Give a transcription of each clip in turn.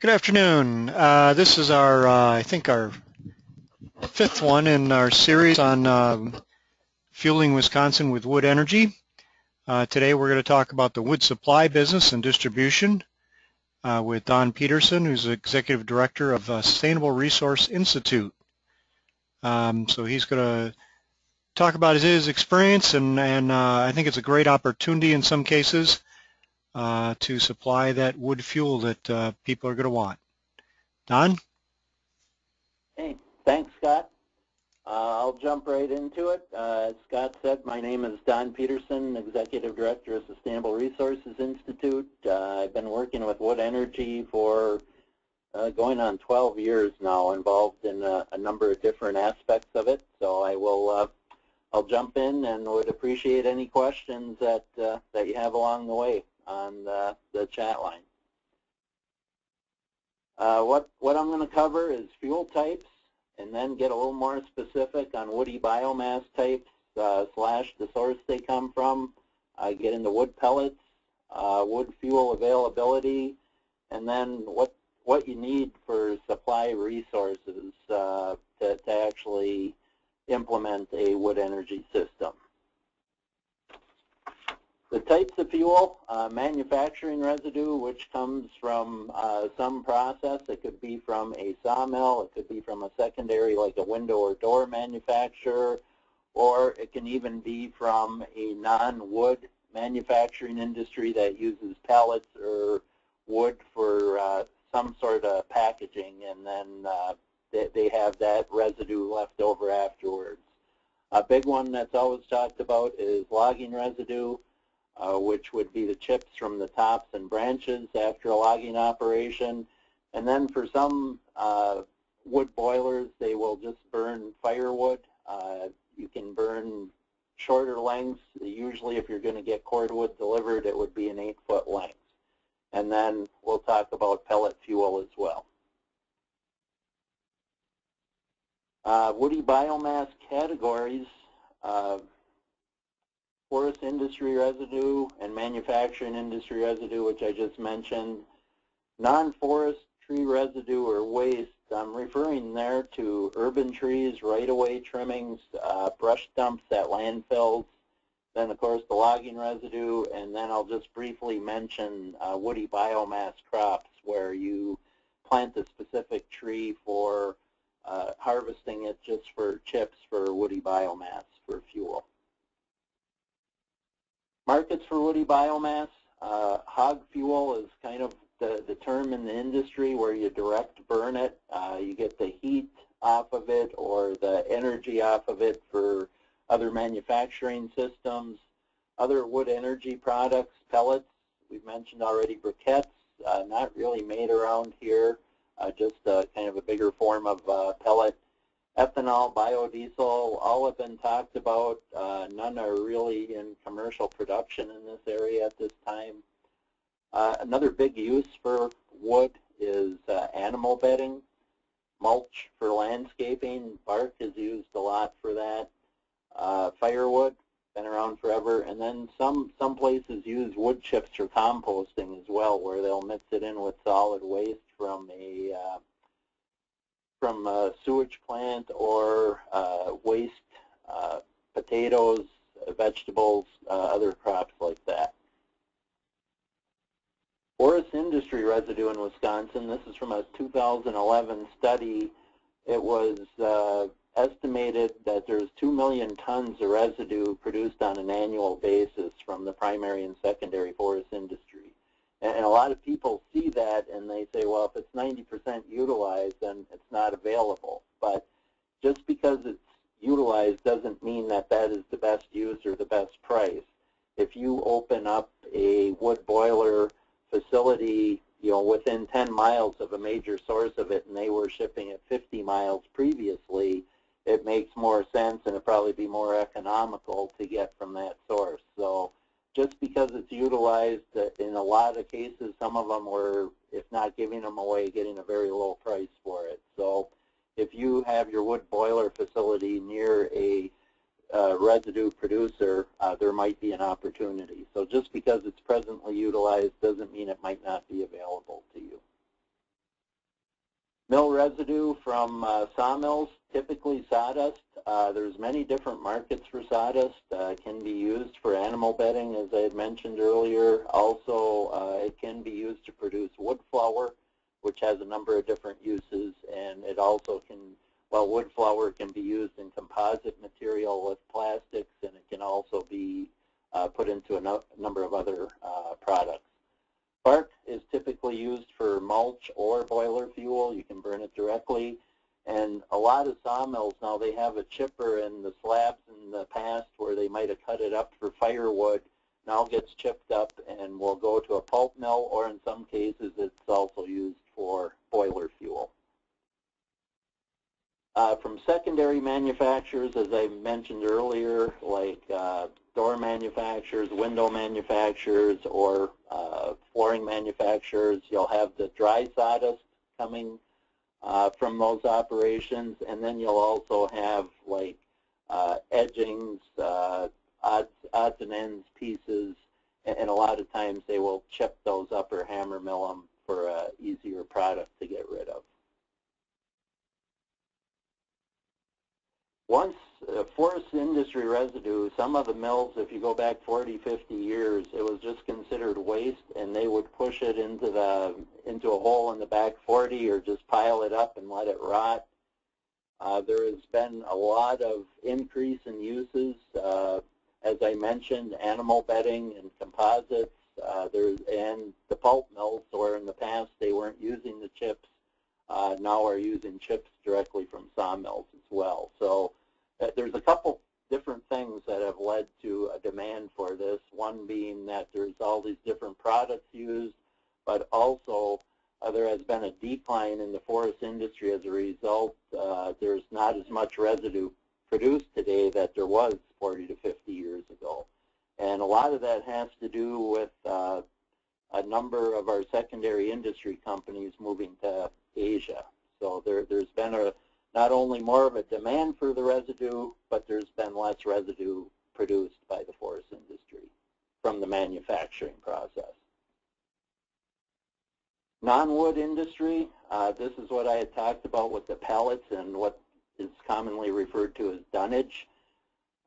Good afternoon. This is our, I think, our fifth one in our series on fueling Wisconsin with wood energy. Today we're going to talk about the wood supply business and distribution with Don Peterson, who's the Executive Director of Sustainable Resource Institute. So he's going to talk about his experience, and I think it's a great opportunity in some cases to supply that wood fuel that people are going to want. Don? Hey, thanks, Scott. I'll jump right into it. As Scott said, my name is Don Peterson, Executive Director of Sustainable Resources Institute. I've been working with wood energy for going on 12 years now, involved in a number of different aspects of it. So I'll jump in and would appreciate any questions that you have along the way on the chat line. What I'm going to cover is fuel types, and then get a little more specific on woody biomass types slash the source they come from. I get into wood pellets, wood fuel availability, and then what you need for supply resources to actually implement a wood energy system. The types of fuel, manufacturing residue, which comes from some process. It could be from a sawmill, it could be from a secondary like a window or door manufacturer, or it can even be from a non-wood manufacturing industry that uses pellets or wood for some sort of packaging, and then they have that residue left over afterwards. A big one that's always talked about is logging residue, which would be the chips from the tops and branches after a logging operation. And then for some wood boilers, they will just burn firewood. You can burn shorter lengths. Usually if you're going to get cordwood delivered, it would be an 8-foot length. And then we'll talk about pellet fuel as well. Woody biomass categories. Forest industry residue and manufacturing industry residue, which I just mentioned. Non-forest tree residue or waste, I'm referring there to urban trees, right-of-way trimmings, brush dumps at landfills, then of course the logging residue, and then I'll just briefly mention woody biomass crops where you plant a specific tree for harvesting it just for chips for woody biomass for fuel. Markets for woody biomass, hog fuel is kind of the term in the industry where you direct burn it. You get the heat off of it or the energy off of it for other manufacturing systems. Other wood energy products, pellets, we've mentioned already briquettes, not really made around here, just kind of a bigger form of pellet. Ethanol, biodiesel, all have been talked about. None are really in commercial production in this area at this time. Another big use for wood is animal bedding, mulch for landscaping. Bark is used a lot for that. Firewood, been around forever. And then some places use wood chips for composting as well, where they'll mix it in with solid waste from a sewage plant or waste potatoes, vegetables, other crops like that. Forest industry residue in Wisconsin, this is from a 2011 study. It was estimated that there's 2 million tons of residue produced on an annual basis from the primary and secondary forest industry. And a lot of people see that and they say, well, if it's 90% utilized, then it's not available. But just because it's utilized doesn't mean that that is the best use or the best price. If you open up a wood boiler facility, within 10 miles of a major source of it and they were shipping it 50 miles previously, it makes more sense and it'd probably be more economical to get from that source. So just because it's utilized, in a lot of cases, some of them were, if not giving them away, getting a very low price for it. So if you have your wood boiler facility near a residue producer, there might be an opportunity. So just because it's presently utilized doesn't mean it might not be available to you. Mill residue from sawmills, typically sawdust. There's many different markets for sawdust. It can be used for animal bedding, as I had mentioned earlier. Also, it can be used to produce wood flour, which has a number of different uses, and it also can, well, wood flour can be used in composite material with plastics, and it can also be put into a number of other products. Bark is typically used for mulch or boiler fuel. You can burn it directly. And a lot of sawmills now, they have a chipper, in the slabs in the past where they might have cut it up for firewood now gets chipped up and will go to a pulp mill, or in some cases it's also used for boiler fuel. From secondary manufacturers, as I mentioned earlier, like door manufacturers, window manufacturers, or flooring manufacturers, you'll have the dry sawdust coming from those operations, and then you'll also have like edgings, odds and ends pieces, and a lot of times they will chip those up or hammer mill them for an easier product to get rid of. Once forest industry residue, some of the mills, if you go back 40, 50 years, it was just considered waste, and they would push it into a hole in the back 40 or just pile it up and let it rot. There has been a lot of increase in uses. As I mentioned, animal bedding and composites, and the pulp mills, where in the past they weren't using the chips, now are using chips directly from sawmills as well. So there's a couple different things that have led to a demand for this, one being that there's all these different products used, but also there has been a decline in the forest industry as a result. There's not as much residue produced today that there was 40 to 50 years ago. And a lot of that has to do with a number of our secondary industry companies moving to Asia. So there's been not only more of a demand for the residue, but there's been less residue produced by the forest industry from the manufacturing process. Non-wood industry, this is what I had talked about with the pellets and what is commonly referred to as dunnage.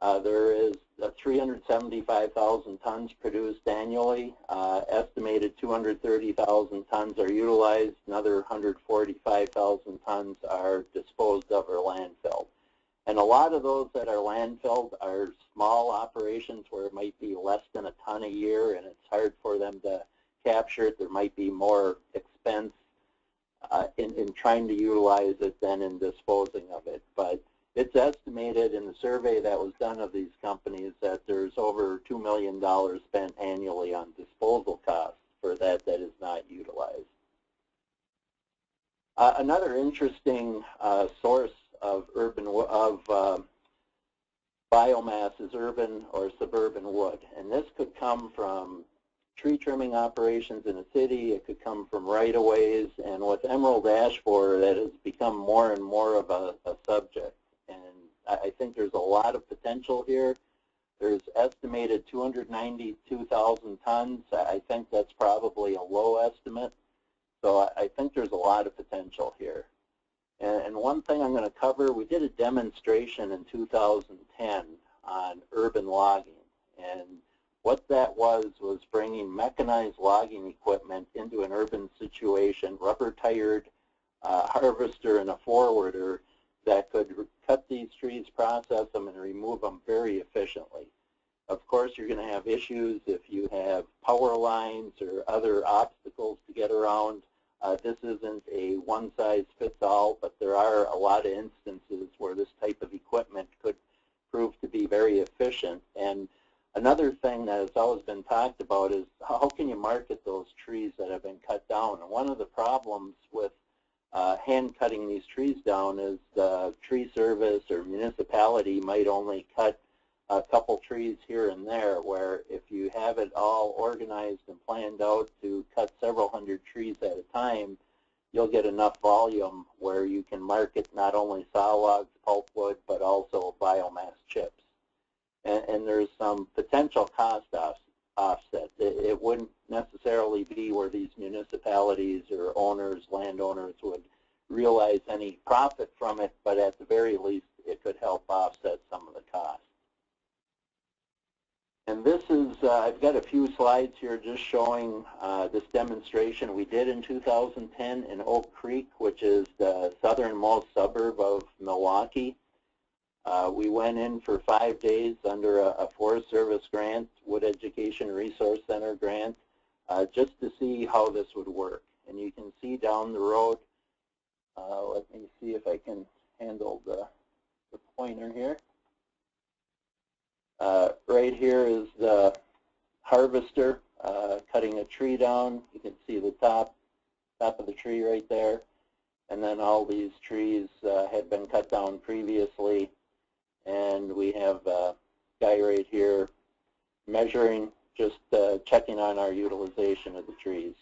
There is 375,000 tons produced annually. Estimated 230,000 tons are utilized. Another 145,000 tons are disposed of or landfilled. And a lot of those that are landfilled are small operations where it might be less than a ton a year, and it's hard for them to capture it. There might be more expense in trying to utilize it than in disposing of it. But it's estimated in the survey that was done of these companies that there's over $2 million spent annually on disposal costs for that is not utilized. Another interesting source of biomass is urban or suburban wood, and this could come from tree trimming operations in a city. It could come from right-of-ways, and with emerald ash borer, that has become more and more of a subject. And I think there's a lot of potential here. There's estimated 292,000 tons. I think that's probably a low estimate. So I think there's a lot of potential here. And one thing I'm going to cover, we did a demonstration in 2010 on urban logging. And what that was bringing mechanized logging equipment into an urban situation, rubber-tired harvester and a forwarder that could cut these trees, process them, and remove them very efficiently. Of course, you're going to have issues if you have power lines or other obstacles to get around. This isn't a one-size-fits-all, but there are a lot of instances where this type of equipment could prove to be very efficient. And another thing that has always been talked about is how can you market those trees that have been cut down? And one of the problems with hand cutting these trees down is the tree service or municipality might only cut a couple trees here and there, where if you have it all organized and planned out to cut several hundred trees at a time, you'll get enough volume where you can market not only saw logs, pulpwood, but also biomass chips. And there's some potential cost offset. It wouldn't necessarily be where these municipalities or owners, landowners would realize any profit from it, but at the very least it could help offset some of the costs. And this is, I've got a few slides here just showing this demonstration we did in 2010 in Oak Creek, which is the southernmost suburb of Milwaukee. We went in for 5 days under a Forest Service grant, Wood Education Resource Center grant, just to see how this would work. And you can see down the road, let me see if I can handle the pointer here. Right here is the harvester cutting a tree down. You can see the top of the tree right there. And then all these trees had been cut down previously. And we have a guy right here measuring, just checking on our utilization of the trees.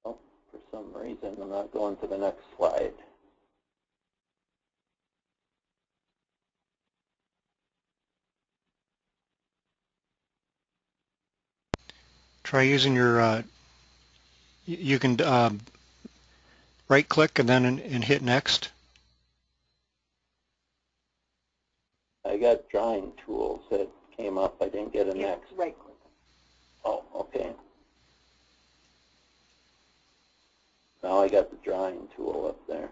Oh, for some reason I'm not going to the next slide. Try using your, you can right click and then and hit next. I got drawing tools that came up. I didn't get a next. Right click. Oh, okay. Now I got the drawing tool up there.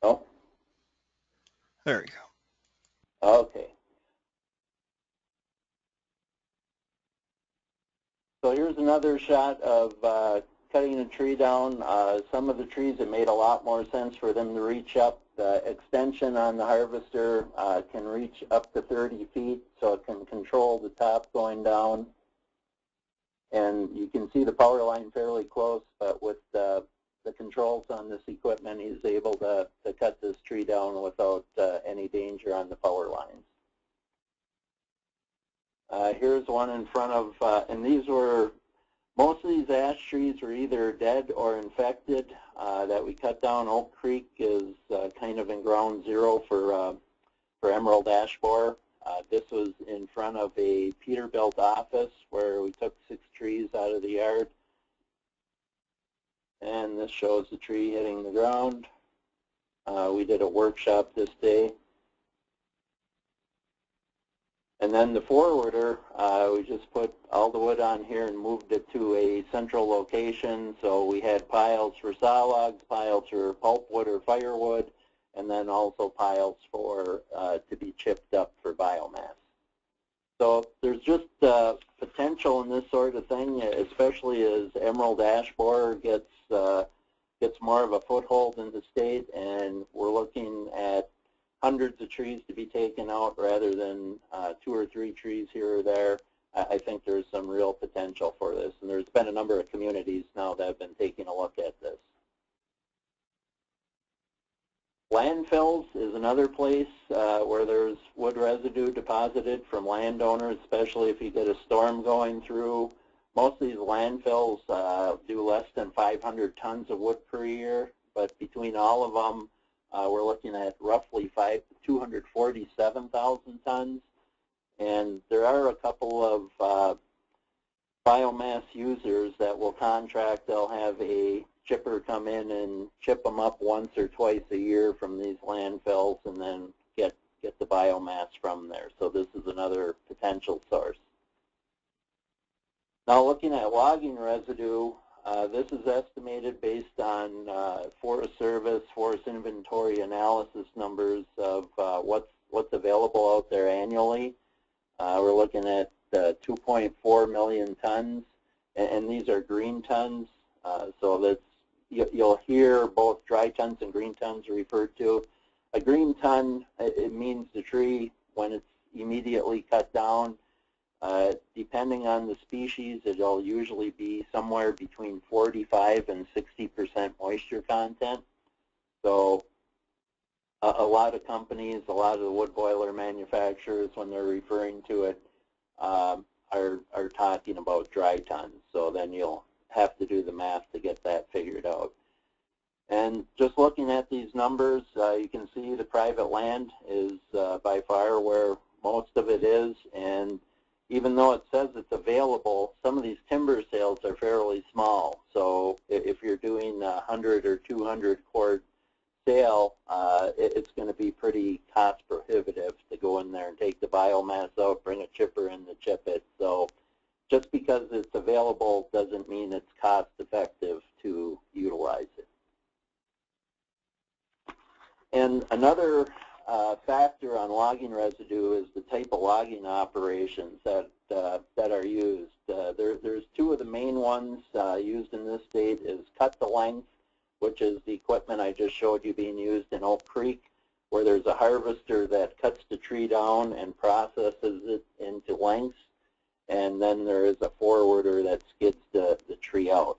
Oh. There you go. Okay. So here's another shot of cutting a tree down. Some of the trees, it made a lot more sense for them to reach up. The extension on the harvester can reach up to 30 feet, so it can control the top going down. And you can see the power line fairly close, but with the controls on this equipment, he's able to cut this tree down without any danger on the power lines. Here's one in front of, and these were, most of these ash trees were either dead or infected that we cut down. Oak Creek is kind of in ground zero for emerald ash borer. This was in front of a Peterbilt office where we took 6 trees out of the yard. And this shows the tree hitting the ground. We did a workshop this day. And then the forwarder, we just put all the wood on here and moved it to a central location. So we had piles for saw logs, piles for pulpwood or firewood, and then also piles for to be chipped up for biomass. So there's just potential in this sort of thing, especially as emerald ash borer gets more of a foothold in the state, and we're looking at hundreds of trees to be taken out rather than 2 or 3 trees here or there. I think there's some real potential for this, and there's been a number of communities now that have been taking a look at this. Landfills is another place where there's wood residue deposited from landowners, especially if you get a storm going through. Most of these landfills do less than 500 tons of wood per year, but between all of them, we're looking at roughly 247,000 tons. And there are a couple of biomass users that will contract. They'll have a chipper come in and chip them up once or twice a year from these landfills and then get the biomass from there. So this is another potential source. Now looking at logging residue, this is estimated based on Forest Service, Forest Inventory analysis numbers of what's available out there annually. We're looking at 2.4 million tons, and these are green tons. So that's, you'll hear both dry tons and green tons referred to. A green ton, it means the tree when it's immediately cut down. Depending on the species, it'll usually be somewhere between 45 and 60% moisture content. So a lot of companies, a lot of the wood boiler manufacturers, when they're referring to it, are talking about dry tons. So then you'll have to do the math to get that figured out. And just looking at these numbers, you can see the private land is by far where most of it is, and even though it says it's available, some of these timber sales are fairly small. So if you're doing a 100 or 200 cord sale, it's going to be pretty cost prohibitive to go in there and take the biomass out, bring a chipper in to chip it. So just because it's available doesn't mean it's cost effective to utilize it. And another factor on logging residue is the type of logging operations that are used. There's two of the main ones used in this state is cut to length, which is the equipment I just showed you being used in Oak Creek, where there's a harvester that cuts the tree down and processes it into lengths, and then there is a forwarder that skids the tree out.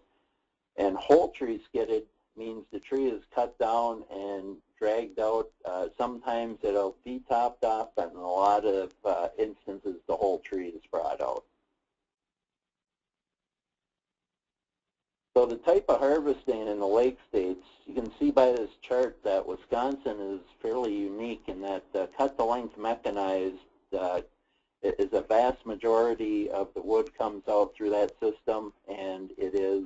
And whole tree skidded means the tree is cut down and dragged out. Sometimes it'll be topped off, but in a lot of instances the whole tree is brought out. So the type of harvesting in the lake states, you can see by this chart that Wisconsin is fairly unique in that cut-to-length mechanized is a vast majority of the wood comes out through that system, and it is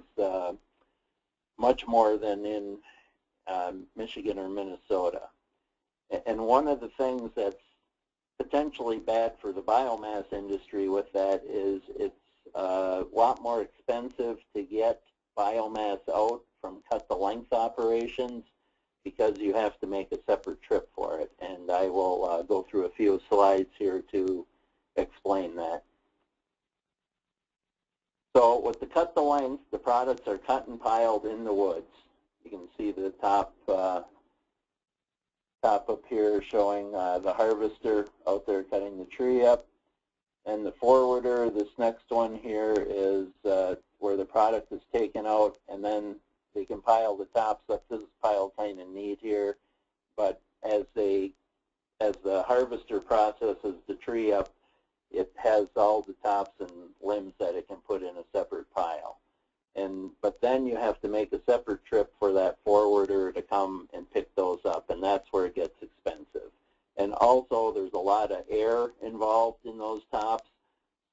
much more than in Michigan or Minnesota. And one of the things that's potentially bad for the biomass industry with that is it's a lot more expensive to get biomass out from cut-to-length operations because you have to make a separate trip for it. And I will go through a few slides here to explain that. So with the cut-to-length, the products are cut and piled in the woods. You can see the top up here showing the harvester out there cutting the tree up. And the forwarder, this next one here, is where the product is taken out, and then they can pile the tops up. This is piled kind of neat here, but as the harvester processes the tree up, it has all the tops and limbs that it can put in a separate pile. But then you have to make a separate trip for that forwarder to come and pick those up, and that's where it gets expensive. And also there's a lot of air involved in those tops,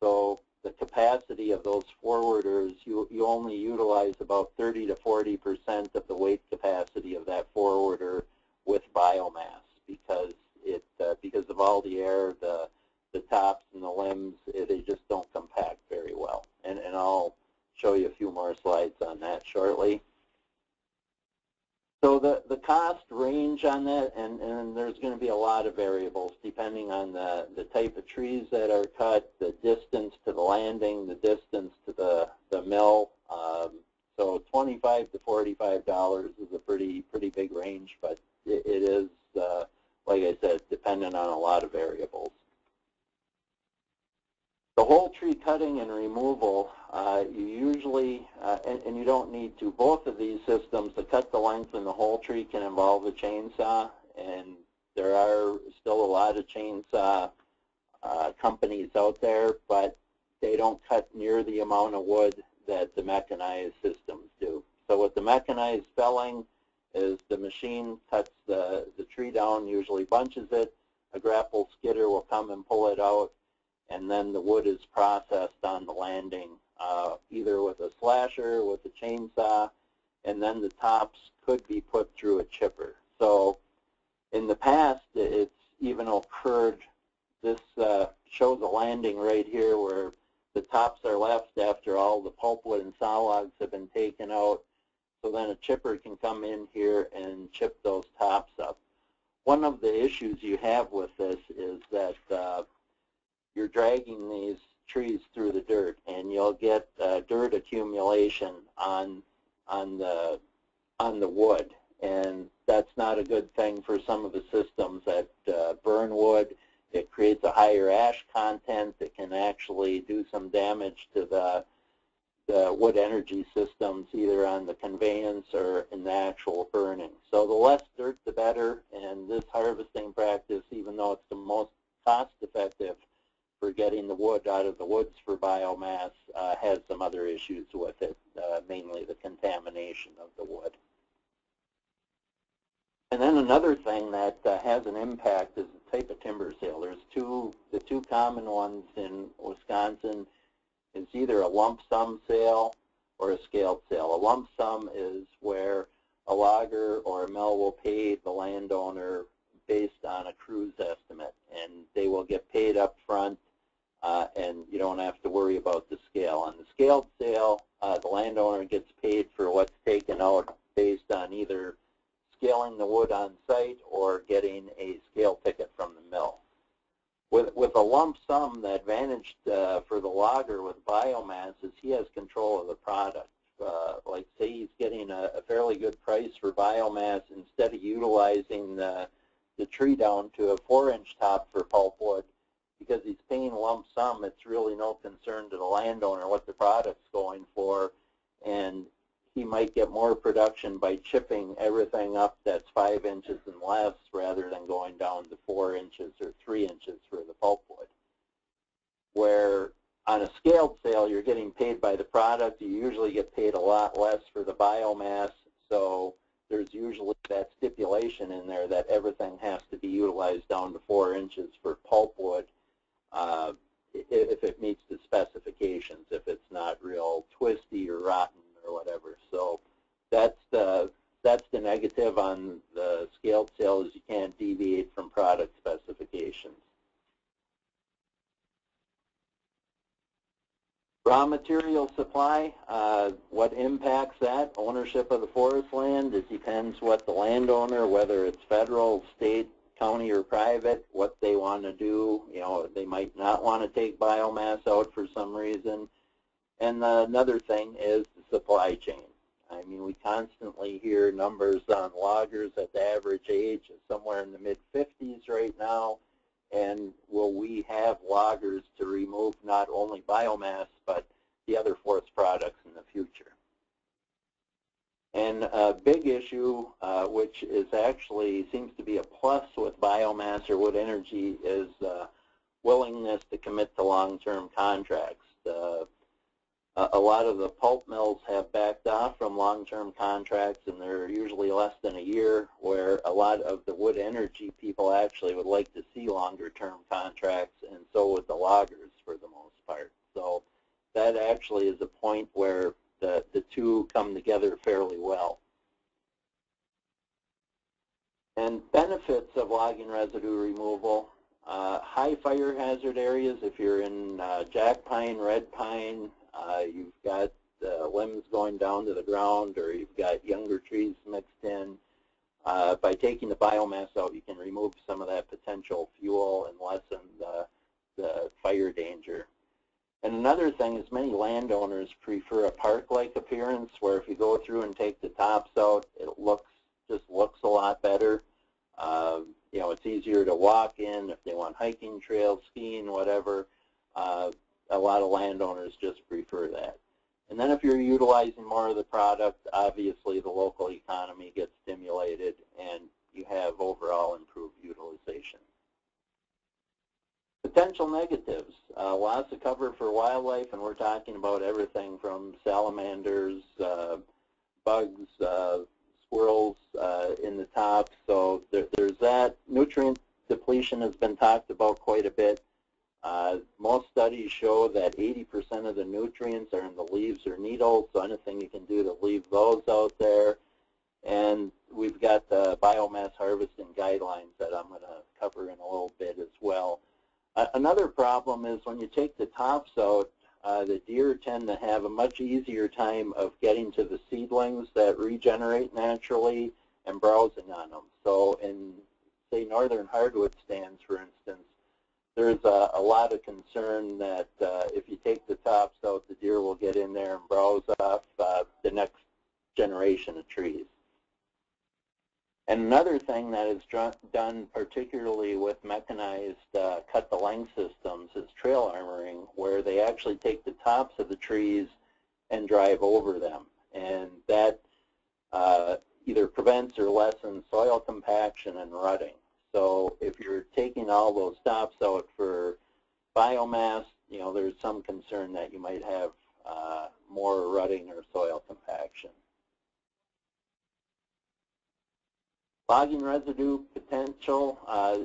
so the capacity of those forwarders, you only utilize about 30 to 40% of the weight capacity of that forwarder with biomass because because of all the air, the tops and the limbs, they just don't compact very well. And I'll show you a few more slides on that shortly. So the cost range on that, and there's going to be a lot of variables depending on the type of trees that are cut, the distance to the landing, the distance to the mill. So $25 to $45 is a pretty big range, but it is, like I said, dependent on a lot of variables. The whole tree cutting and removal, you usually, and you don't need to, both of these systems, the cut the length and the whole tree can involve a chainsaw, and there are still a lot of chainsaw companies out there, but they don't cut near the amount of wood that the mechanized systems do. So with the mechanized felling is the machine cuts the tree down, usually bunches it, a grapple skidder will come and pull it out, and then the wood is processed on the landing, either with a slasher, with a chainsaw, and then the tops could be put through a chipper. So in the past, it's even occurred, this shows a landing right here where the tops are left after all the pulpwood and saw logs have been taken out. So then a chipper can come in here and chip those tops up. One of the issues you have with this is that you're dragging these trees through the dirt, and you'll get dirt accumulation on the wood, and that's not a good thing for some of the systems that burn wood. It creates a higher ash content that can actually do some damage to the wood energy systems, either on the conveyance or in the actual burning. So the less dirt, the better, and this harvesting practice, even though it's the most cost-effective for getting the wood out of the woods for biomass, has some other issues with it, mainly the contamination of the wood. And then another thing that has an impact is the type of timber sale. There's the two common ones in Wisconsin is either a lump sum sale or a scaled sale. A lump sum is where a logger or a mill will pay the landowner based on a cruise estimate, and they will get paid up front, and you don't have to worry about the scale. On the scaled sale, the landowner gets paid for what's taken out based on either scaling the wood on site or getting a scale ticket from the mill. With a lump sum, the advantage for the logger with biomass is he has control of the product. Like say he's getting a fairly good price for biomass, instead of utilizing the tree down to a 4-inch top for pulpwood, because he's paying lump sum, it's really no concern to the landowner what the product's going for, and he might get more production by chipping everything up that's 5 inches and less rather than going down to 4 inches or 3 inches for the pulpwood. Where on a scaled sale, you're getting paid by the product. You usually get paid a lot less for the biomass, so there's usually that stipulation in there that everything has to be utilized down to 4 inches for pulpwood if it meets the specifications, if it's not real twisty or rotten or whatever. So that's the negative on the scaled sale, is you can't deviate from product specifications. Raw material supply, what impacts that? Ownership of the forest land. It depends what the landowner, whether it's federal, state, county, or private, what they want to do. You know, they might not want to take biomass out for some reason. And another thing is the supply chain. I mean, we constantly hear numbers on loggers at the average age is somewhere in the mid-50s right now. And will we have loggers to remove not only biomass, but the other forest products in the future? And a big issue, which is actually seems to be a plus with biomass or wood energy, is willingness to commit to long-term contracts. A lot of the pulp mills have backed off from long-term contracts, and they're usually less than a year, where a lot of the wood energy people actually would like to see longer-term contracts, and so would the loggers for the most part. So that actually is a point where the two come together fairly well. And benefits of logging residue removal. High fire hazard areas, if you're in jack pine, red pine, you've got limbs going down to the ground, or you've got younger trees mixed in. By taking the biomass out, you can remove some of that potential fuel and lessen the fire danger. And another thing is many landowners prefer a park-like appearance, where if you go through and take the tops out, it just looks a lot better. You know, it's easier to walk in if they want hiking trails, skiing, whatever. A lot of landowners just prefer that. And then if you're utilizing more of the product, obviously the local economy gets stimulated and you have overall improved utilization. Potential negatives, loss of cover for wildlife, and we're talking about everything from salamanders, bugs, squirrels in the top. So there's that. Nutrient depletion has been talked about quite a bit. Most studies show that 80% of the nutrients are in the leaves or needles, so anything you can do to leave those out there. And we've got the biomass harvesting guidelines that I'm going to cover in a little bit as well. Another problem is when you take the tops out, the deer tend to have a much easier time of getting to the seedlings that regenerate naturally and browsing on them. So in, say, northern hardwood stands, for instance, there's a lot of concern that if you take the tops out, the deer will get in there and browse off the next generation of trees. And another thing that is done particularly with mechanized cut-the-length systems is trail armoring, where they actually take the tops of the trees and drive over them. And that either prevents or lessens soil compaction and rutting. So if you're taking all those tops out for biomass, you know, there's some concern that you might have more rutting or soil compaction. Logging residue potential,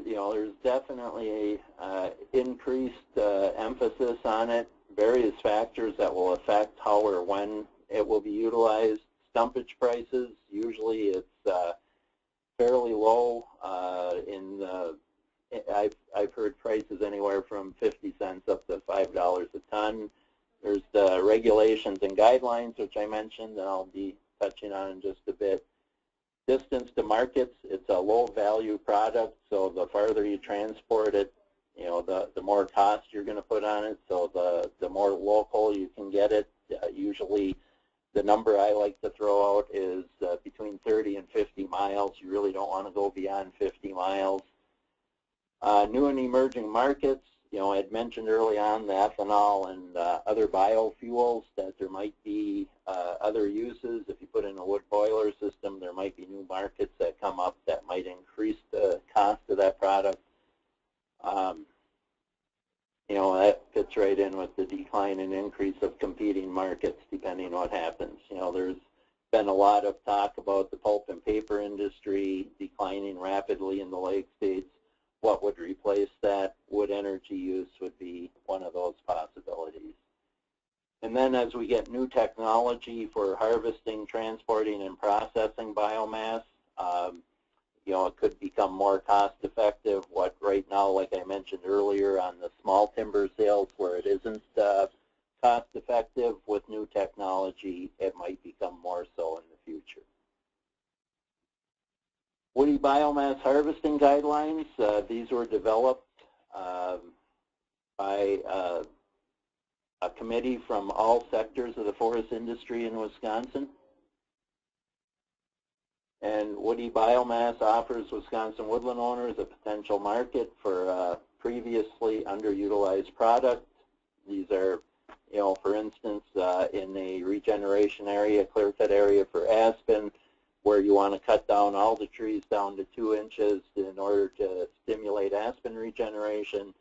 there's definitely a increased emphasis on it. Various factors that will affect how or when it will be utilized. Stumpage prices, usually it's fairly low. I've heard prices anywhere from 50 cents up to $5 a ton. There's the regulations and guidelines, which I mentioned, and I'll be touching on in just a bit. Distance to markets, it's a low-value product, so the farther you transport it, the more cost you're going to put on it, so the more local you can get it. Usually the number I like to throw out is between 30 and 50 miles. You really don't want to go beyond 50 miles. New and emerging markets, I had mentioned early on the ethanol and other biofuels, that there might be other uses. If you put in a wood boiler system, there might be new markets that come up that might increase the cost of that product. That fits right in with the decline and increase of competing markets depending on what happens. There's been a lot of talk about the pulp and paper industry declining rapidly in the Lake States. What would replace that? Wood energy use would be one of those possibilities. And then as we get new technology for harvesting, transporting, and processing biomass, it could become more cost effective. What right now, like I mentioned earlier, on the small timber sales where it isn't cost effective, with new technology, it might become more so in the future. Woody biomass harvesting guidelines, these were developed by a committee from all sectors of the forest industry in Wisconsin. And woody biomass offers Wisconsin woodland owners a potential market for previously underutilized product. These are, for instance, in a regeneration area, clear-cut area for aspen, where you want to cut down all the trees down to 2 inches in order to stimulate aspen regeneration.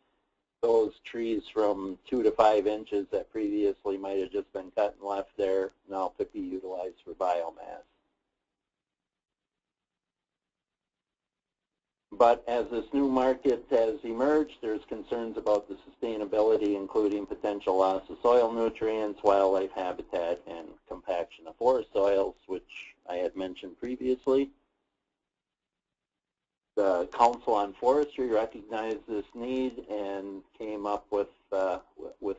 Those trees from 2 to 5 inches that previously might have just been cut and left there now could be utilized for biomass. But as this new market has emerged, there's concerns about the sustainability, including potential loss of soil nutrients, wildlife habitat, and compaction of forest soils, which I had mentioned previously. The Council on Forestry recognized this need and came up with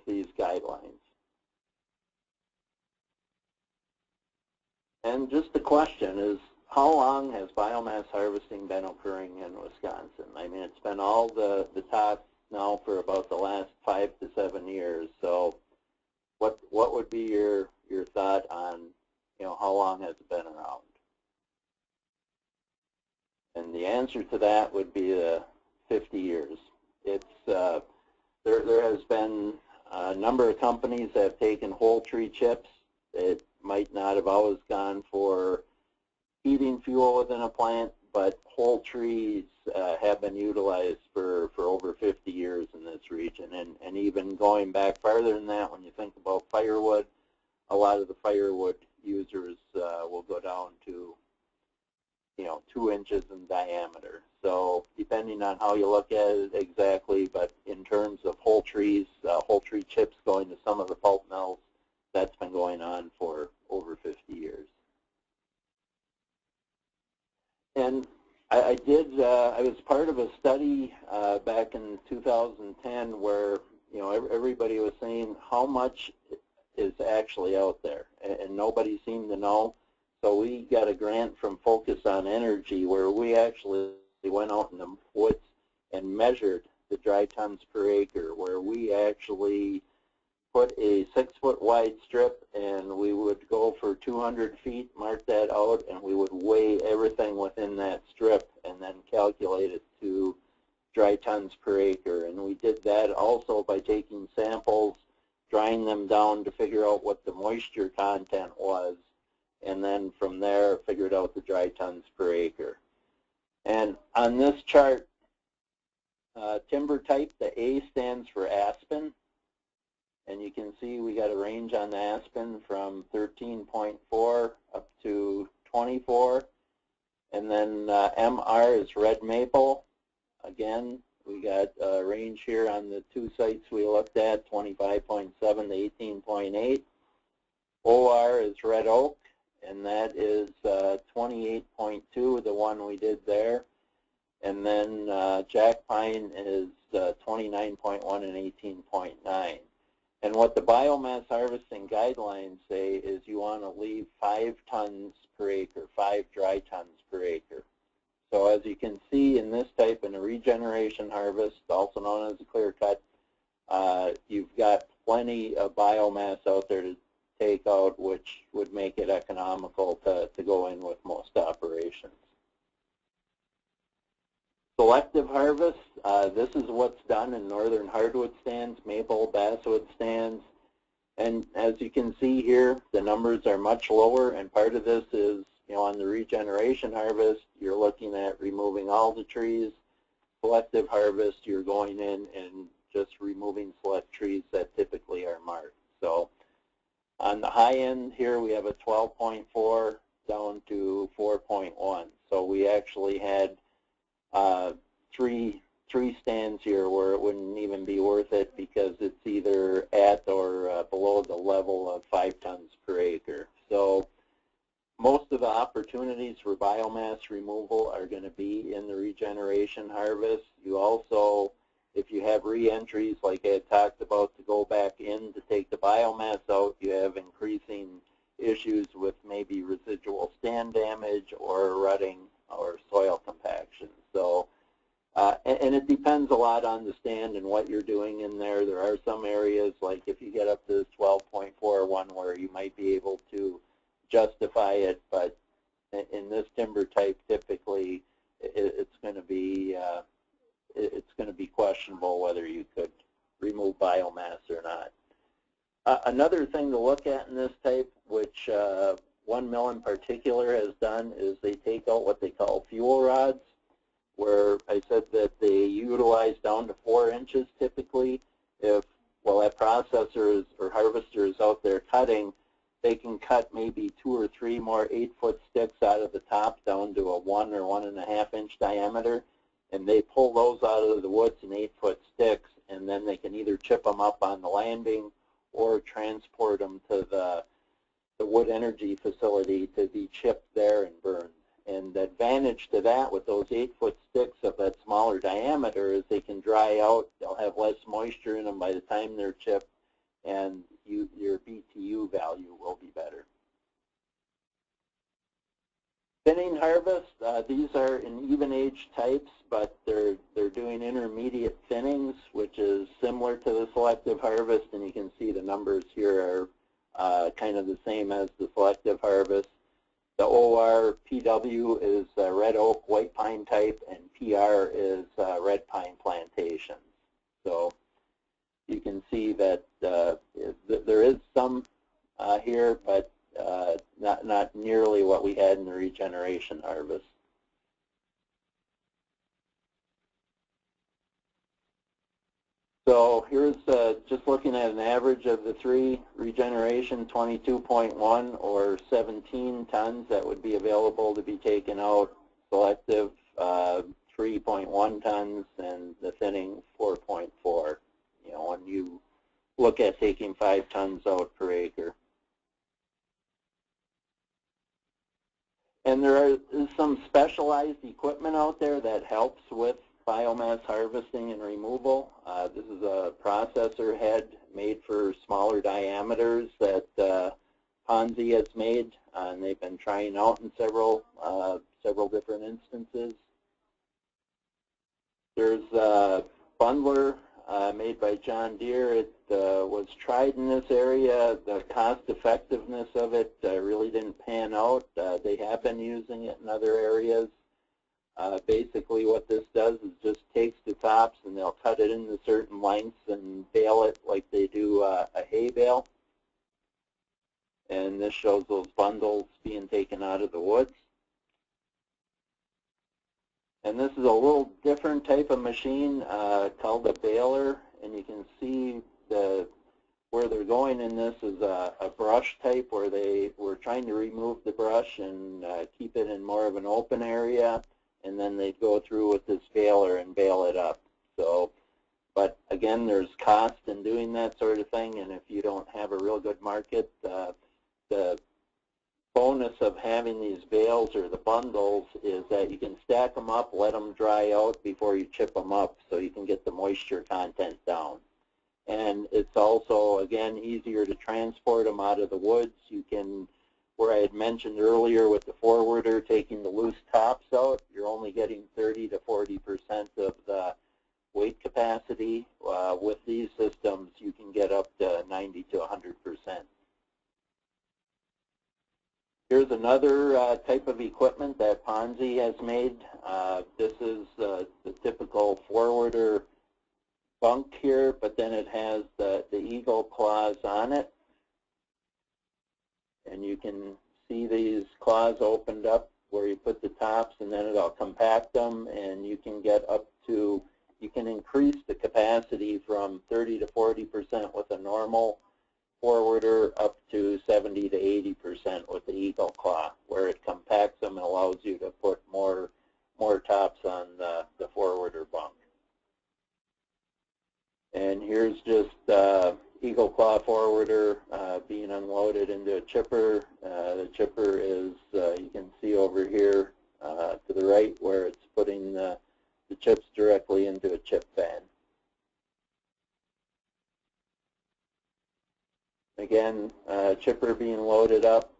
these guidelines. And just the question is, how long has biomass harvesting been occurring in Wisconsin? I mean, it's been all the talk now for about the last 5 to 7 years. So what would be your thought on, how long has it been around? And the answer to that would be 50 years. It's there has been a number of companies that have taken whole tree chips. It might not have always gone for heating fuel within a plant, but whole trees have been utilized for over 50 years in this region. And even going back farther than that, when you think about firewood, a lot of the firewood users will go down to 2 inches in diameter. So depending on how you look at it exactly, but in terms of whole trees, whole tree chips going to some of the pulp mills, that's been going on for over 50 years. And I was part of a study back in 2010 where, everybody was saying how much is actually out there, and nobody seemed to know. So we got a grant from Focus on Energy where we actually went out in the woods and measured the dry tons per acre, where we actually put a 6-foot wide strip and we would go for 200 feet, mark that out, and we would weigh everything within that strip and then calculate it to dry tons per acre. And we did that also by taking samples, drying them down to figure out what the moisture content was, and then from there figured out the dry tons per acre. And on this chart, timber type, the A stands for aspen, and you can see we got a range on the aspen from 13.4 up to 24. And then MR is red maple. Again, we got a range here on the two sites we looked at, 25.7 to 18.8. OR is red oak, and that is 28.2, the one we did there. And then jack pine is 29.1 and 18.9. And what the biomass harvesting guidelines say is you want to leave 5 tons per acre, 5 dry tons per acre. So as you can see in this type, in a regeneration harvest, also known as a clear cut, you've got plenty of biomass out there to take out, which would make it economical to go in with most operations. Selective harvest, this is what's done in northern hardwood stands, maple, basswood stands. And as you can see here, the numbers are much lower, and part of this is, you know, on the regeneration harvest, you're looking at removing all the trees. Selective harvest, you're going in and just removing select trees that typically are marked. So on the high end here, we have a 12.4 down to 4.1. So we actually had three stands here where it wouldn't even be worth it because it's either at or below the level of 5 tons per acre. So most of the opportunities for biomass removal are going to be in the regeneration harvest. You also, if you have re-entries like I had talked about to go back in to take the biomass out, you have increasing issues with maybe residual stand damage or rutting or soil compaction. So, and it depends a lot on the stand and what you're doing in there. There are some areas, like if you get up to this 12.41, where you might be able to justify it, but in this timber type, typically it's going to be questionable whether you could remove biomass or not. Another thing to look at in this type, which one mill in particular has done, is they take out what they call fuel rods, where I said that they utilize down to 4 inches typically. If, while that processor is, or harvester is out there cutting, they can cut maybe 2 or 3 more 8-foot sticks out of the top down to a 1 or 1.5 inch diameter, and they pull those out of the woods in 8-foot sticks, and then they can either chip them up on the landing or transport them to the wood energy facility to be chipped there and burned. And the advantage to that with those 8-foot sticks of that smaller diameter is they can dry out, they'll have less moisture in them by the time they're chipped, and your BTU value will be better. Thinning harvest, these are in even age types, but they're doing intermediate thinnings, which is similar to the selective harvest, and you can see the numbers here are kind of the same as the selective harvest. The OR PW is red oak, white pine type, and PR is red pine plantation. So you can see that there is some here, but not nearly what we had in the regeneration harvest. So here's just looking at an average of the 3, regeneration 22.1 or 17 tons that would be available to be taken out, selective 3.1 tons, and the thinning 4.4. You know, when you look at taking 5 tons out per acre. And there is some specialized equipment out there that helps with biomass harvesting and removal. This is a processor head made for smaller diameters that Ponzi has made, and they've been trying out in several different instances. There's a bundler made by John Deere. It was tried in this area. The cost effectiveness of it really didn't pan out. They have been using it in other areas. Basically what this does is just takes the tops and they'll cut it into certain lengths and bale it like they do a hay bale. And this shows those bundles being taken out of the woods. And this is a little different type of machine called a baler, and you can see the where they're going in this is a brush type where we're trying to remove the brush and keep it in more of an open area, and then they'd go through with this baler and bale it up. So, but again, there's cost in doing that sort of thing, and if you don't have a real good market, the bonus of having these bales or the bundles is that you can stack them up, let them dry out before you chip them up so you can get the moisture content down. And it's also, again, easier to transport them out of the woods. You can, where I had mentioned earlier with the forwarder taking the loose tops out, you're only getting 30 to 40% of the weight capacity. With these systems, you can get up to 90 to 100%. Here's another type of equipment that Ponzi has made. This is the typical forwarder bunk here, but then it has the eagle claws on it. And you can see these claws opened up where you put the tops, and then it'll compact them, and you can get up to, you can increase the capacity from 30 to 40% with a normal forwarder up to 70 to 80% with the eagle claw, where it compacts them and allows you to put more tops on the forwarder bunk. And here's just eagle claw forwarder being unloaded into a chipper. The chipper is, you can see over here to the right where it's putting the chips directly into a chip van. Again, chipper being loaded up,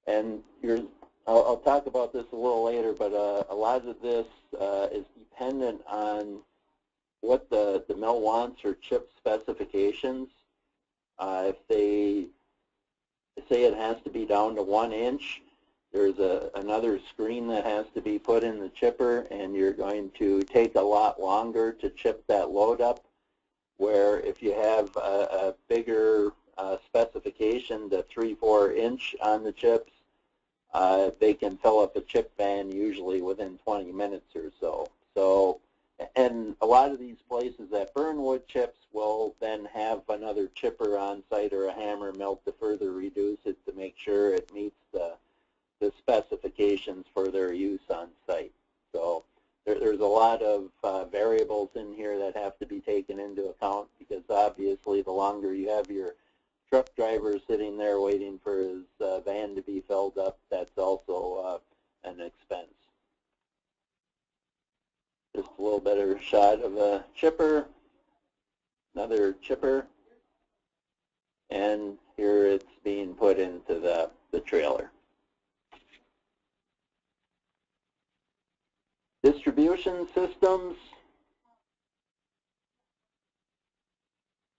and I'll talk about this a little later, but a lot of this is dependent on what the mill wants or chip specifications. If they say it has to be down to 1 inch, there's another screen that has to be put in the chipper, and you're going to take a lot longer to chip that load up, where if you have a bigger specification to 3-4 inch on the chips, they can fill up a chip van usually within 20 minutes or so. And a lot of these places that burn wood chips will then have another chipper on site or a hammer mill to further reduce it to make sure it meets the specifications for their use on site. So there's a lot of variables in here that have to be taken into account, because obviously the longer you have your truck driver sitting there waiting for his van to be filled up, that's also an expense. Just a little better shot of a chipper, another chipper, and here it's being put into the trailer. Distribution systems.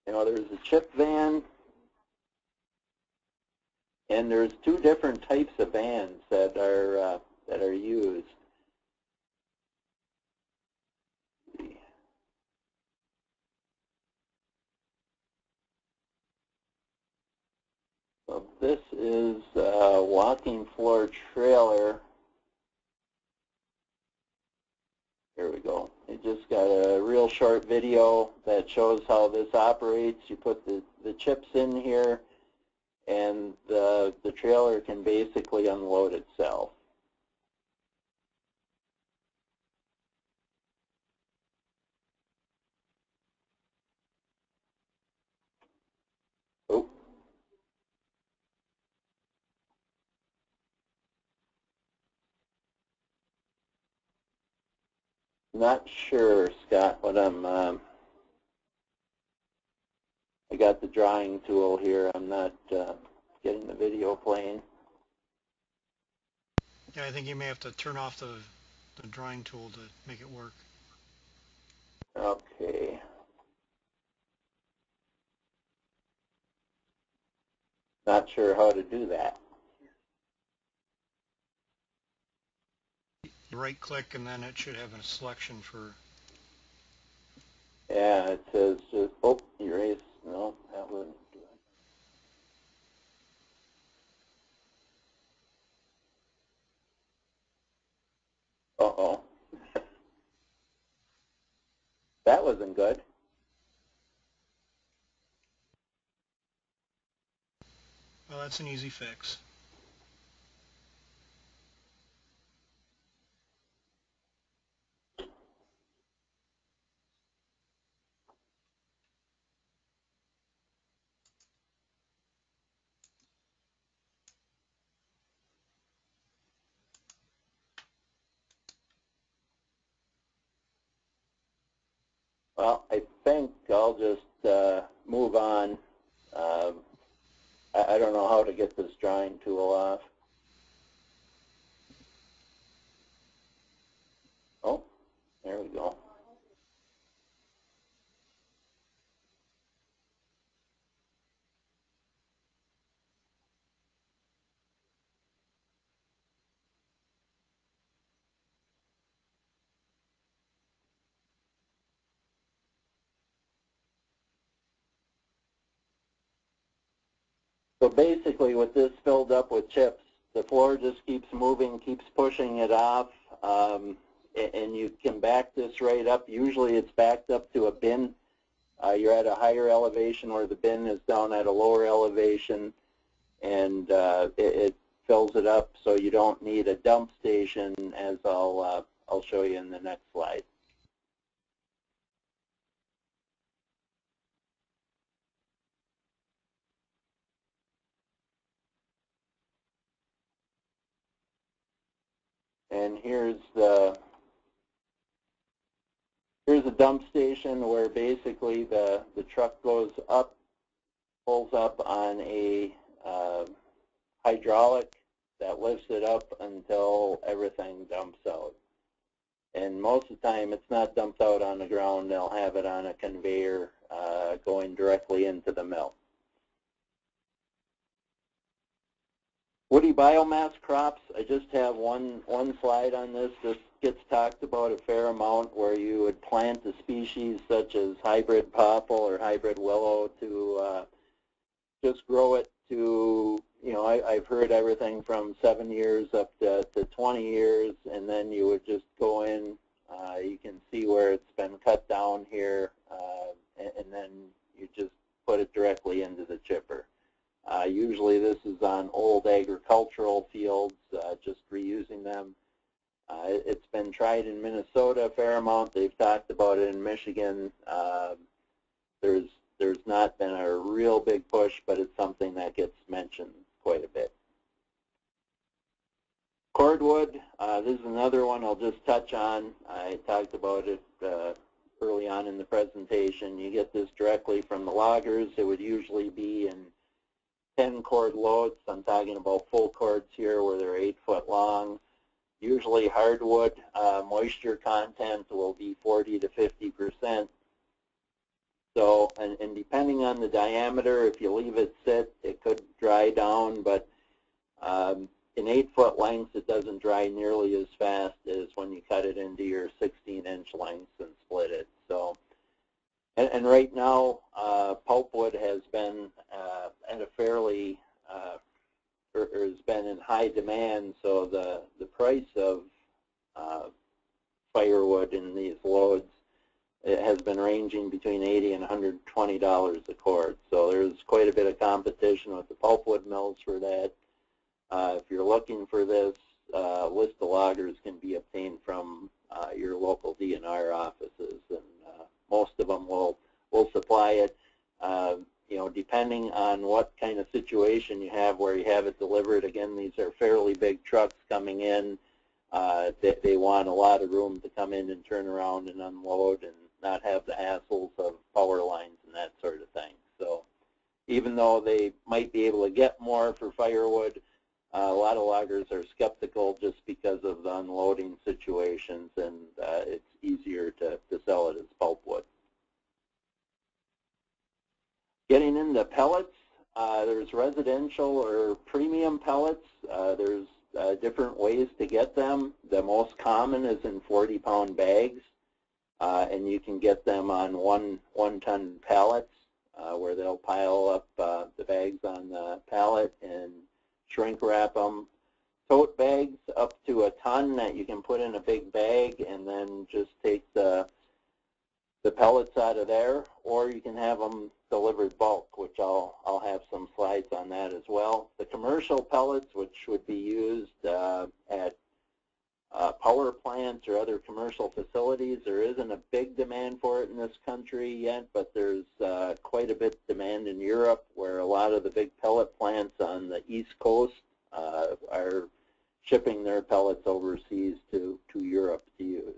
You know, there's a chip van, and there's 2 different types of vans that are used. So this is a walking floor trailer. Here we go. It just got a real short video that shows how this operates. You put the chips in here, and the trailer can basically unload itself. Oh. Not sure, Scott, what I got the drawing tool here. I'm not getting the video playing. Yeah, I think you may have to turn off the drawing tool to make it work. Okay. Not sure how to do that. You right click and then it should have a selection for. Yeah, it says just, oh, erase. No, that wouldn't do it. Uh-oh. That wasn't good. that's an easy fix. Well, I think I'll just move on. I don't know how to get this drawing tool off. Oh, there we go. So basically with this filled up with chips, the floor just keeps moving, keeps pushing it off, and you can back this right up. Usually it's backed up to a bin. You're at a higher elevation or the bin is down at a lower elevation, and it fills it up so you don't need a dump station, as I'll show you in the next slide. And here's a dump station where basically the truck goes up, pulls up on a hydraulic that lifts it up until everything dumps out. And most of the time it's not dumped out on the ground, they'll have it on a conveyor going directly into the mill. Woody biomass crops, I just have one slide on this. This gets talked about a fair amount, where you would plant a species such as hybrid popple or hybrid willow to just grow it to, you know, I've heard everything from 7 years up to 20 years, and then you would just go in, you can see where it's been cut down here, and then you just put it directly into the chipper. Usually this is on old agricultural fields, just reusing them. It's been tried in Minnesota a fair amount. They've talked about it in Michigan. There's not been a real big push, but it's something that gets mentioned quite a bit. Cordwood, this is another one I'll just touch on. I talked about it early on in the presentation. You get this directly from the loggers. It would usually be in 10 cord loads. I'm talking about full cords here where they're 8 foot long. Usually hardwood moisture content will be 40 to 50%. So, and depending on the diameter, if you leave it sit, it could dry down, but in 8 foot lengths, it doesn't dry nearly as fast as when you cut it into your 16-inch lengths and split it. So, and right now, pulpwood has been at a fairly, or has been in high demand, so the price of firewood in these loads, it has been ranging between $80 and $120 a cord. So there's quite a bit of competition with the pulpwood mills for that. If you're looking for this, list of loggers can be obtained from your local DNR offices, and most of them will supply it. You know, depending on what kind of situation you have where you have it delivered. Again, these are fairly big trucks coming in. They want a lot of room to come in and turn around and unload and not have the hassles of power lines and that sort of thing. So even though they might be able to get more for firewood, a lot of loggers are skeptical just because of the unloading situations, and it's easier to sell it as pulpwood. Getting into pellets, there's residential or premium pellets. There's different ways to get them. The most common is in 40-pound bags, and you can get them on one-ton pallets where they'll pile up the bags on the pallet and shrink wrap them. Tote bags up to a ton that you can put in a big bag and then just take the pellets out of there, or you can have them delivered bulk, which I'll have some slides on that as well. The commercial pellets, which would be used at power plants or other commercial facilities, there isn't a big demand for it in this country yet, but there's quite a bit demand in Europe, where a lot of the big pellet plants on the East Coast are shipping their pellets overseas to Europe to use.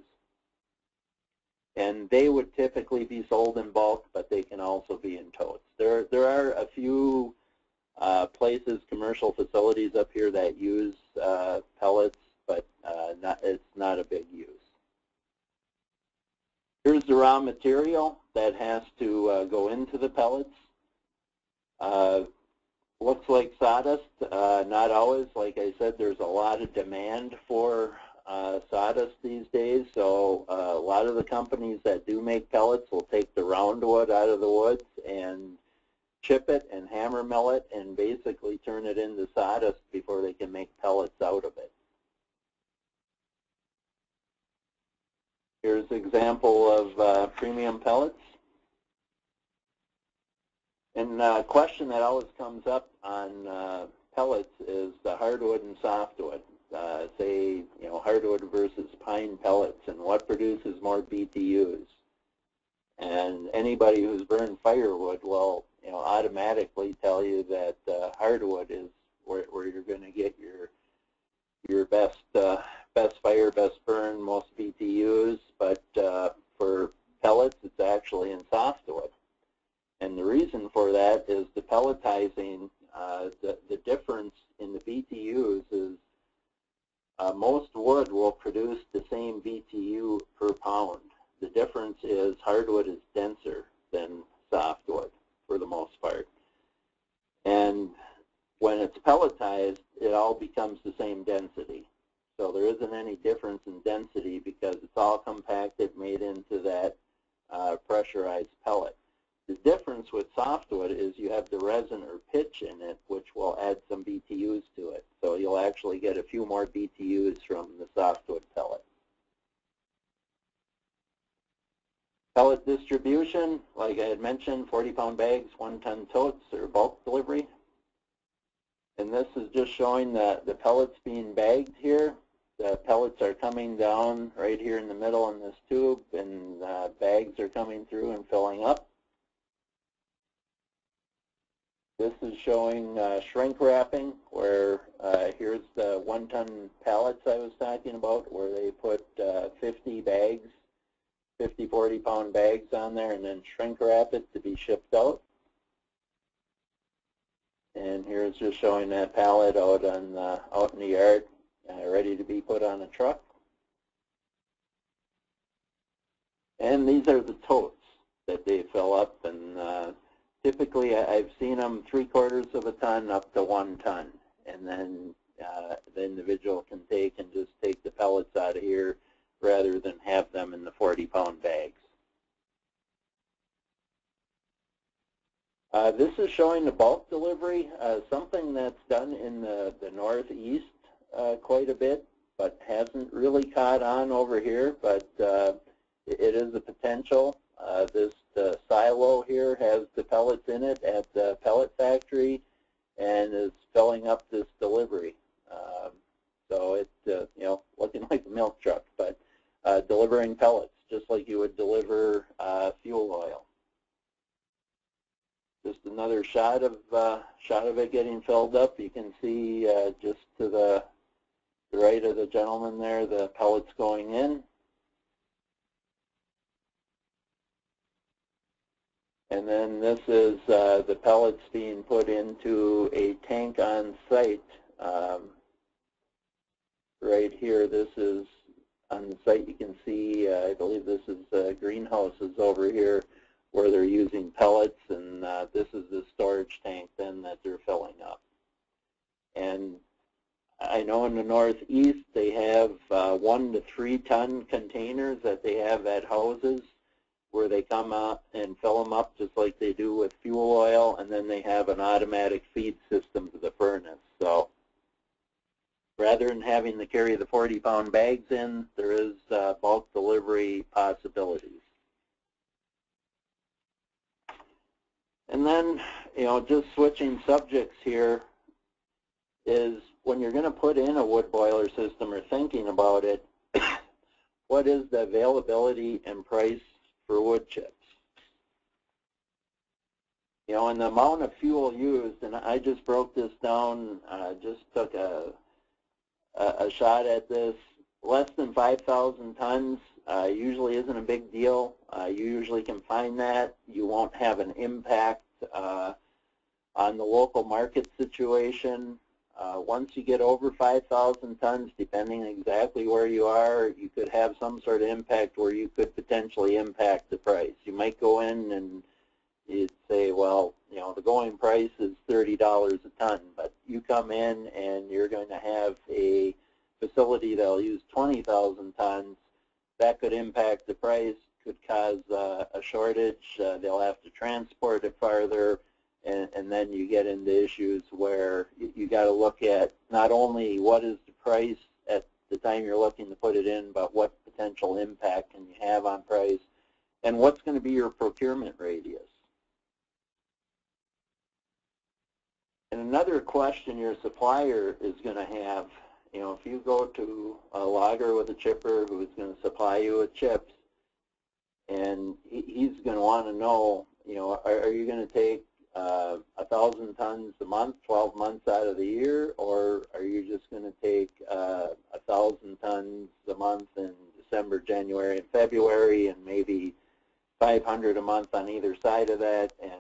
And they would typically be sold in bulk, but they can also be in totes. There are a few places, commercial facilities up here that use pellets, but it's not a big use. Here's the raw material that has to go into the pellets. Looks like sawdust, not always. Like I said, there's a lot of demand for sawdust these days, so a lot of the companies that do make pellets will take the roundwood out of the woods and chip it and hammer mill it and basically turn it into sawdust before they can make pellets out of it. Here's an example of premium pellets. And a question that always comes up on pellets is the hardwood and softwood. Say, hardwood versus pine pellets, and what produces more BTUs. And anybody who's burned firewood will, automatically tell you that hardwood is where you're going to get your best fire, best burn, most BTUs. But for pellets, it's actually in softwood. And the reason for that is the pelletizing. The difference in the BTUs is most wood will produce the same BTU per pound. The difference is hardwood is denser than softwood for the most part. And when it's pelletized, it all becomes the same density. So there isn't any difference in density because it's all compacted, made into that pressurized pellet. The difference with softwood is you have the resin or pitch in it, which will add some BTUs to it. So you'll actually get a few more BTUs from the softwood pellet. Pellet distribution, like I had mentioned, 40-pound bags, 1-ton totes, or bulk delivery. And this is just showing the pellets being bagged here. The pellets are coming down right here in the middle in this tube, and bags are coming through and filling up. This is showing shrink wrapping, where here's the 1-ton pallets I was talking about, where they put 50 bags, 50 40-pound bags on there, and then shrink wrap it to be shipped out. And here's just showing that pallet out in the yard, ready to be put on a truck. And these are the totes that they fill up, and typically I've seen them 3/4 of a ton up to 1 ton, and then the individual can take the pellets out of here rather than have them in the 40-pound bags. This is showing the bulk delivery, something that's done in the Northeast quite a bit, but hasn't really caught on over here, but it is a potential. This silo here has the pellets in it at the pellet factory and is filling up this delivery. So it's looking like a milk truck, but delivering pellets just like you would deliver fuel oil. Just another shot of it getting filled up. You can see just to the right of the gentleman there, the pellets going in. And then this is the pellets being put into a tank on site. Right here, this is on the site. You can see, I believe this is greenhouses over here where they're using pellets, and this is the storage tank then that they're filling up. And I know in the Northeast they have 1 to 3 ton containers that they have at houses where they come out and fill them up just like they do with fuel oil, and then they have an automatic feed system to the furnace. So rather than having to carry the 40-pound bags in, there is bulk delivery possibilities. And then, just switching subjects here is when you're going to put in a wood boiler system or thinking about it, what is the availability and price for wood chips? And the amount of fuel used, and I just broke this down, just took a shot at this, less than 5,000 tons usually isn't a big deal. You usually can find that. You won't have an impact on the local market situation. Once you get over 5,000 tons, depending exactly where you are, you could have some sort of impact where you could potentially impact the price. You might go in and you'd say, well, the going price is $30 a ton, but you come in and you're going to have a facility that'll use 20,000 tons. That could impact the price, could cause a shortage. They'll have to transport it farther, and then you get into issues where you got to look at not only what is the price at the time you're looking to put it in, but what potential impact can you have on price, and what's going to be your procurement radius. And another question your supplier is going to have, if you go to a logger with a chipper who's going to supply you with chips, and he's going to want to know, are you going to take 1,000 tons a month, 12 months out of the year, or are you just going to take 1,000 tons a month in December, January, and February, and maybe 500 a month on either side of that? And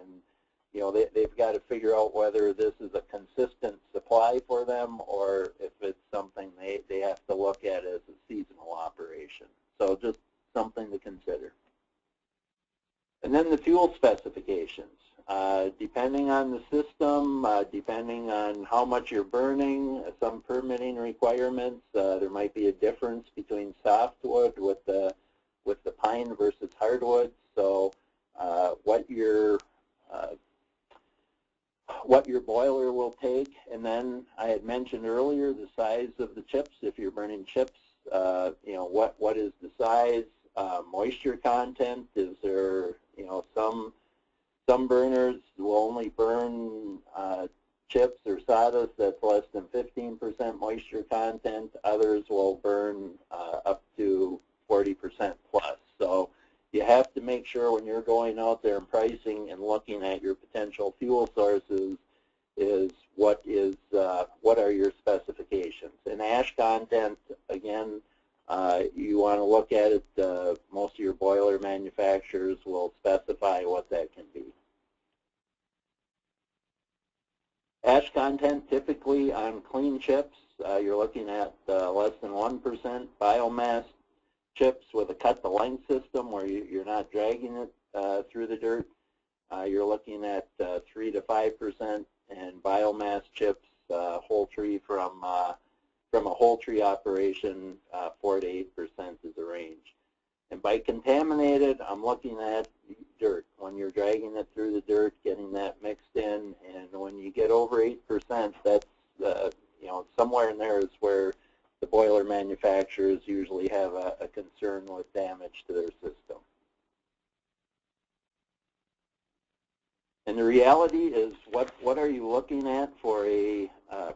they've got to figure out whether this is a consistent supply for them or if it's something they have to look at as a seasonal operation. So just something to consider. And then the fuel specifications. Depending on the system, depending on how much you're burning, some permitting requirements, there might be a difference between softwood with the pine versus hardwood. So what your boiler will take, and then I had mentioned earlier the size of the chips. If you're burning chips, what is the size? Moisture content. Is there, some burners will only burn chips or sawdust that's less than 15% moisture content. Others will burn up to 40% plus. So you have to make sure when you're going out there and pricing and looking at your potential fuel sources is what are your specifications. And ash content, again, you want to look at it. Most of your boiler manufacturers will specify what that can be. Ash content typically on clean chips, you're looking at less than 1%. Biomass chips with a cut-to-length system where you're not dragging it through the dirt, you're looking at 3 to 5%, and biomass chips, whole tree from a whole tree operation, 4 to 8% is the range. And by contaminated, I'm looking at dirt. When you're dragging it through the dirt, getting that mixed in, and when you get over 8%, that's somewhere in there is where the boiler manufacturers usually have a concern with damage to their system. And the reality is, what are you looking at for a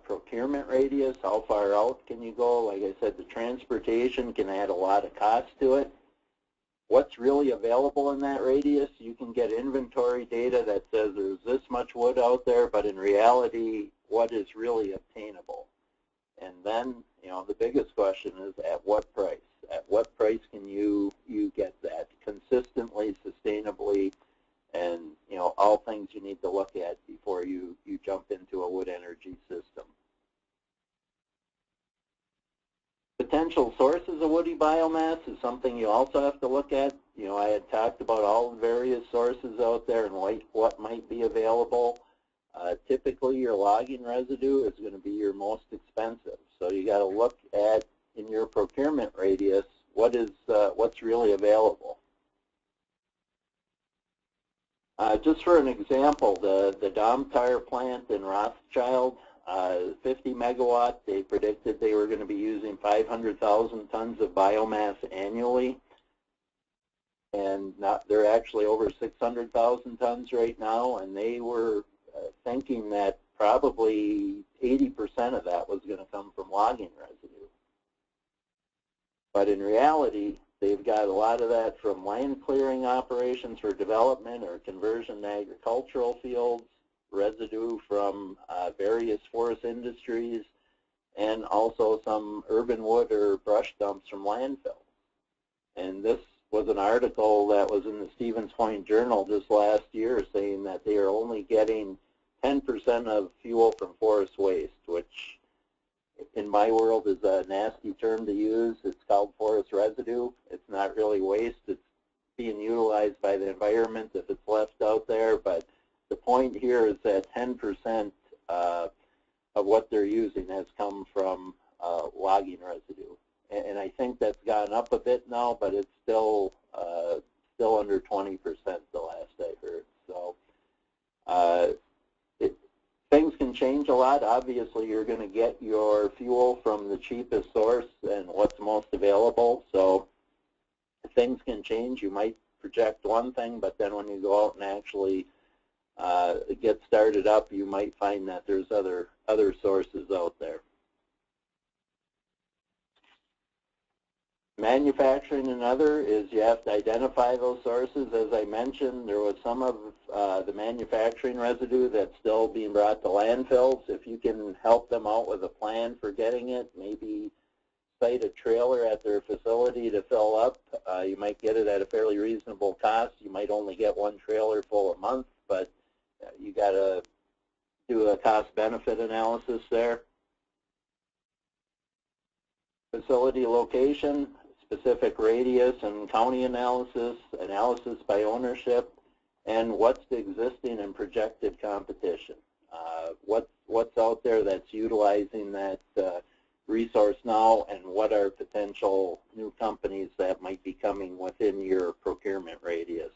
procurement radius? How far out can you go? Like I said, the transportation can add a lot of cost to it. What's really available in that radius? You can get inventory data that says there's this much wood out there, but in reality, what is really obtainable? And then, the biggest question is at what price? At what price can you get that consistently, sustainably, and all things you need to look at before you jump into a wood energy system. Potential sources of woody biomass is something you also have to look at. I had talked about all the various sources out there and what might be available. Typically, your logging residue is going to be your most expensive. So you got to look at, in your procurement radius, what's really available. Just for an example, the Domtar Plant in Rothschild, 50 megawatt, they predicted they were going to be using 500,000 tons of biomass annually. and they're actually over 600,000 tons right now, and they were thinking that probably 80% of that was going to come from logging residue. But in reality, they've got a lot of that from land clearing operations for development or conversion to agricultural fields, residue from various forest industries, and also some urban wood or brush dumps from landfill. And this was an article that was in the Stevens Point Journal just last year saying that they are only getting 10% of fuel from forest waste, which in my world is a nasty term to use. It's called forest residue. It's not really waste. It's being utilized by the environment if it's left out there. But the point here is that 10% of what they're using has come from logging residue. And I think that's gone up a bit now, but it's still under 20% the last I heard. So things can change a lot. Obviously, you're going to get your fuel from the cheapest source and what's most available. So things can change. You might project one thing, but then when you go out and actually get started up, you might find that there's other sources out there. Manufacturing and other is you have to identify those sources. As I mentioned, there was some of the manufacturing residue that's still being brought to landfills. If you can help them out with a plan for getting it, maybe site a trailer at their facility to fill up, you might get it at a fairly reasonable cost. You might only get one trailer full a month, but you got to do a cost-benefit analysis there. Facility location, specific radius and county analysis, analysis by ownership, and what's the existing and projected competition. What's out there that's utilizing that resource now, and what are potential new companies that might be coming within your procurement radius.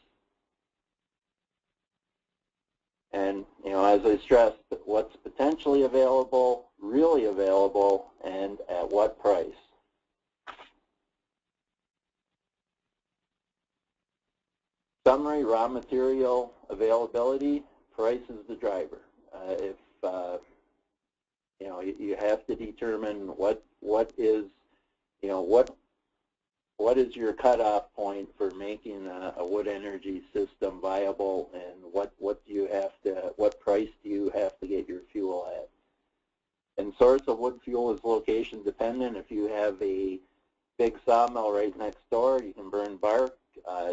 And, you know, as I stressed, what's potentially available, really available, and at what price. Summary, raw material availability, price is the driver. If you know, you have to determine what is, you know, what is your cutoff point for making a wood energy system viable, and what do you have to, what price do you have to get your fuel at? And source of wood fuel is location dependent. If you have a big sawmill right next door, you can burn bark.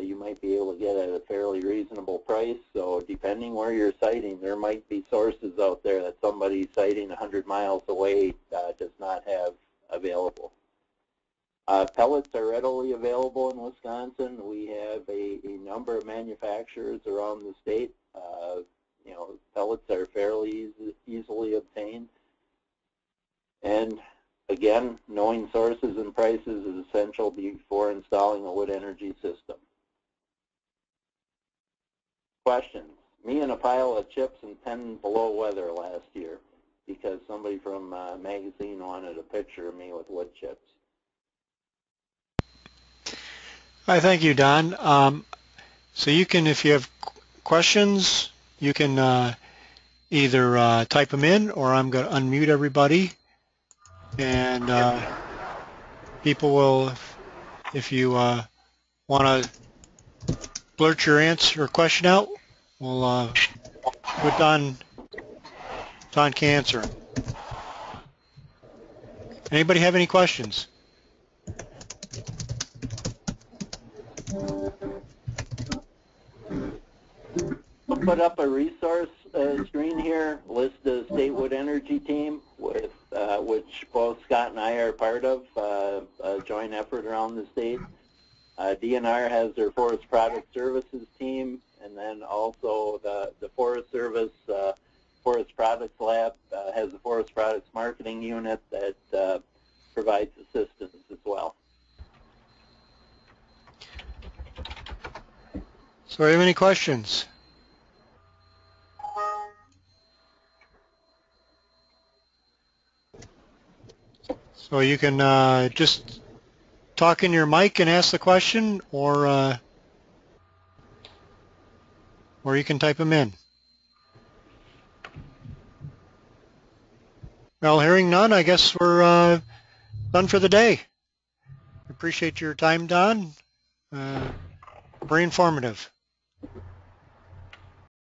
You might be able to get at a fairly reasonable price. So depending where you're siting, there might be sources out there that somebody siting 100 miles away does not have available. Pellets are readily available in Wisconsin. We have a number of manufacturers around the state. You know, pellets are fairly easily obtained. And again, knowing sources and prices is essential before installing a wood energy system. Questions? Me and a pile of chips and 10 below weather last year because somebody from a magazine wanted a picture of me with wood chips. Hi, thank you, Don. So you can, if you have questions, you can either type them in, or I'm going to unmute everybody. And people will, if you want to blurt your answer or question out, we'll put Don can answer. Anybody have any questions? I'll put up a resource screen here, list the State Wood Energy Team, with which both Scott and I are part of, a joint effort around the state. DNR has their Forest Product Services team, and then also the Forest Service Forest Products Lab has a Forest Products Marketing Unit that provides assistance as well. So do you have any questions? So you can just talk in your mic and ask the question, or or you can type them in. Well, hearing none, I guess we're done for the day. Appreciate your time, Don. Very informative.